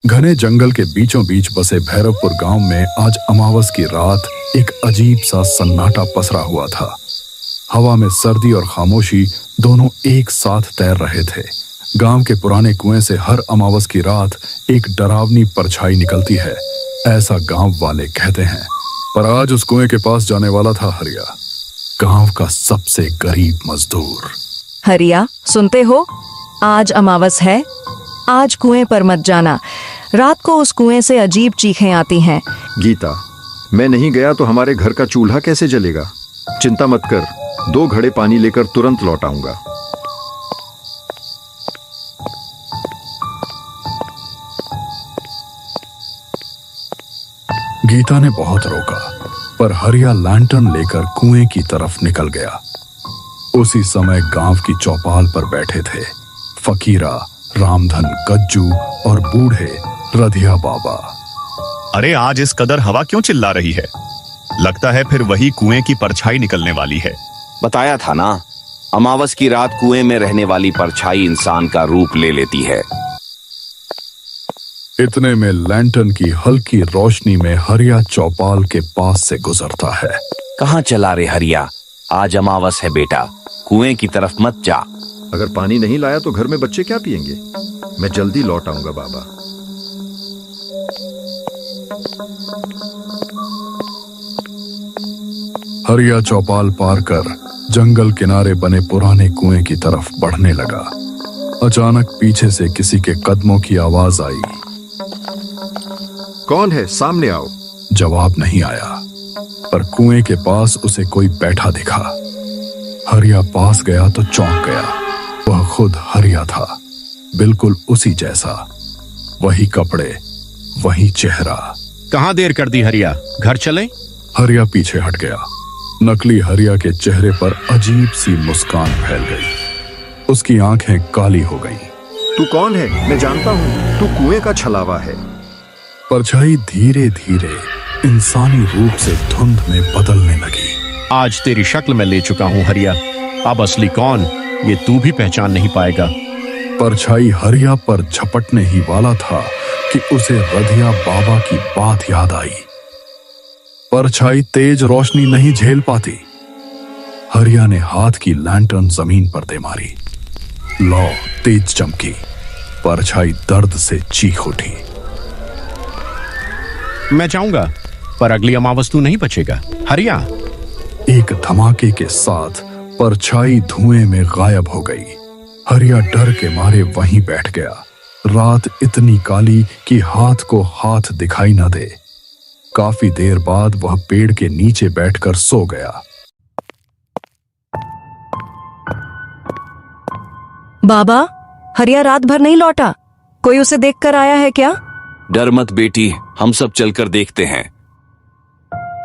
घने जंगल के बीचों बीच बसे भैरवपुर गांव में आज अमावस की रात एक अजीब सा सन्नाटा पसरा हुआ था। हवा में सर्दी और खामोशी दोनों एक साथ तैर रहे थे। गांव के पुराने कुएं से हर अमावस की रात एक डरावनी परछाई निकलती है, ऐसा गांव वाले कहते हैं। पर आज उस कुएं के पास जाने वाला था हरिया, गांव का सबसे गरीब मजदूर। हरिया, सुनते हो? आज अमावस है। आज कुएं पर मत जाना। रात को उस कुएं से अजीब चीखें आती हैं। गीता, मैं नहीं गया तो हमारे घर का चूल्हा कैसे जलेगा? चिंता मत कर, 2 घड़े पानी लेकर तुरंत लौट आऊंगा। गीता ने बहुत रोका, पर हरिया लैंटर्न लेकर कुएं की तरफ निकल गया। उसी समय गांव की चौपाल पर बैठे थे फकीरा, रामधन, गज्जू और बूढ़े रधिया बाबा। अरे आज इस कदर हवा क्यों चिल्ला रही है? लगता है फिर वही कुएं की परछाई निकलने वाली है। बताया था ना, अमावस की रात कुएं में रहने वाली परछाई इंसान का रूप ले लेती है। इतने में लैंटर्न की हल्की रोशनी में हरिया चौपाल के पास से गुजरता है। कहाँ चला रे हरिया? आज अमावस है बेटा, कुएं की तरफ मत जा। अगर पानी नहीं लाया तो घर में बच्चे क्या पिएंगे? मैं जल्दी लौट आऊंगा बाबा। हरिया चौपाल पार कर जंगल किनारे बने पुराने कुएं की तरफ बढ़ने लगा। अचानक पीछे से किसी के कदमों की आवाज आई। कौन है? सामने आओ। जवाब नहीं आया, पर कुएं के पास उसे कोई बैठा दिखा। हरिया पास गया तो चौंक गया। वह खुद हरिया था, बिल्कुल उसी जैसा। वही कपड़े, वही चेहरा। कहाँ देर कर दी हरिया, घर चले? हरिया पीछे हट गया। नकली हरिया के चेहरे पर अजीब सी मुस्कान फैल गई। उसकी आंखें काली हो गईं। तू कौन है? मैं जानता हूँ, तू कुएं का छलावा है। परछाई धीरे धीरे इंसानी रूप से धुंध में बदलने लगी। आज तेरी शक्ल में ले चुका हूँ हरिया, अब असली कौन ये तू भी पहचान नहीं पाएगा। परछाई हरिया पर झपटने ही वाला था कि उसे रधिया बाबा की बात याद आई। परछाई तेज रोशनी नहीं झेल पाती। हरिया ने हाथ की लैंटर्न जमीन पर दे मारी। लौ तेज चमकी। परछाई दर्द से चीख उठी। मैं जाऊंगा, पर अगली अमावस तू नहीं बचेगा हरिया। एक धमाके के साथ परछाई धुएं में गायब हो गई। हरिया डर के मारे वहीं बैठ गया। रात इतनी काली कि हाथ को हाथ दिखाई न दे। काफी देर बाद वह पेड़ के नीचे बैठकर सो गया। बाबा, हरिया रात भर नहीं लौटा। कोई उसे देखकर आया है क्या? डर मत बेटी, हम सब चलकर देखते हैं।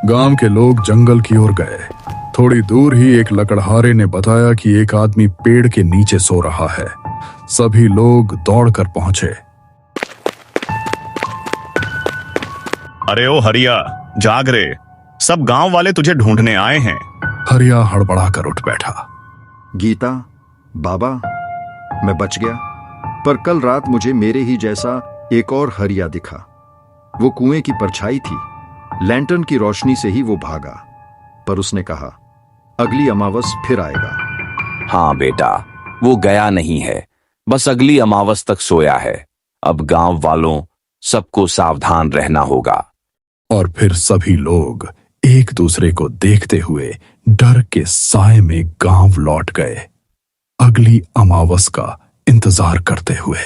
गांव के लोग जंगल की ओर गए। थोड़ी दूर ही एक लकड़हारे ने बताया कि एक आदमी पेड़ के नीचे सो रहा है। सभी लोग दौड़कर पहुंचे। अरे ओ हरिया, जाग रे, सब गांव वाले तुझे ढूंढने आए हैं। हरिया हड़बड़ाकर उठ बैठा। गीता, बाबा, मैं बच गया, पर कल रात मुझे मेरे ही जैसा एक और हरिया दिखा। वो कुएं की परछाई थी। लैंटर्न की रोशनी से ही वो भागा, पर उसने कहा अगली अमावस फिर आएगा। हाँ बेटा, वो गया नहीं है, बस अगली अमावस तक सोया है। अब गांव वालों सबको सावधान रहना होगा। और फिर सभी लोग एक दूसरे को देखते हुए डर के साए में गांव लौट गए, अगली अमावस का इंतजार करते हुए।